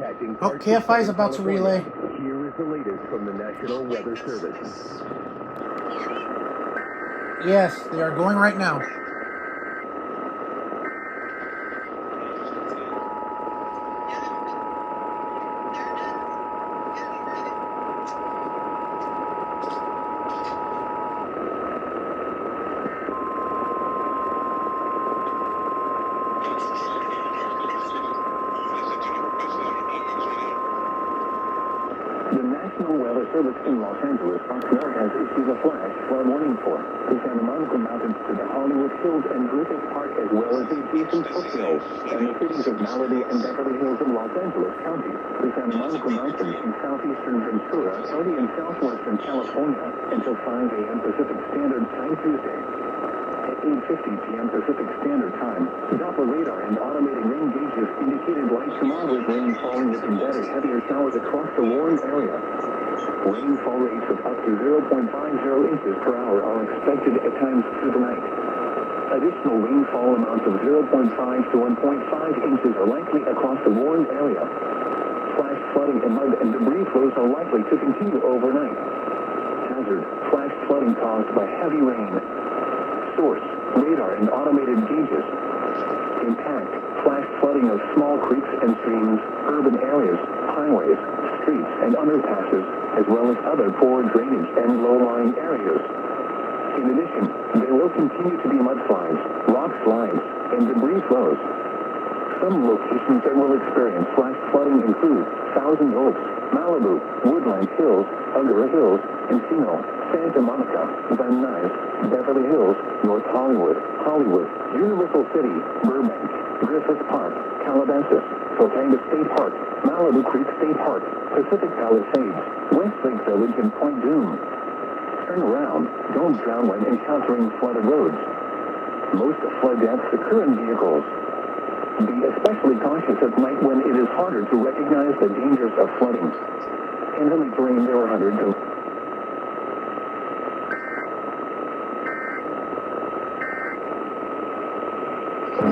Oh, KFI is about to relay. Here is the latest from the National Weather Service. Yes, they are going right now. The National Weather Service in Los Angeles, Oxnard, has issued a flash flood warning for the Santa Monica Mountains to the Hollywood Hills and Griffith Park, as well as the adjacent foothills and the cities of Malibu and Beverly Hills in Los Angeles County. The Santa Monica Mountains in southeastern Ventura County and southwestern California until 5 a.m. Pacific Standard Time Tuesday. At 8:50 p.m. Pacific Standard Time, Doppler radar and automated rain gauges indicated light to moderate rain falling with embedded heavier showers across the warned area. Rainfall rates of up to 0.50 inches per hour are expected at times through the night. Additional rainfall amounts of 0.5 to 1.5 inches are likely across the warned area. Flash flooding and mud and debris flows are likely to continue overnight. Hazard: flash flooding caused by heavy rain. Source: radar and automated gauges. Impact: flash flooding of small creeks and streams, urban areas, highways, streets, and underpasses, as well as other poor drainage and low-lying areas. In addition, there will continue to be mudslides, rock slides, and debris flows. Some locations that will experience flash flooding include Thousand Oaks, Malibu, Woodland Hills, Agoura Hills, Encino, Santa Monica, Van Nuys, Beverly Hills, North Hollywood, Universal City, Burbank, Griffith Park, Calabasas, Topanga State Park, Malibu Creek State Park, Pacific Palisades, Westlake Village, and Point Dume. Turn around. Don't drown when encountering flooded roads. Most flood deaths occur in vehicles. Be especially cautious at night when it is harder to recognize the dangers of flooding. In heavy rain, there are hundreds of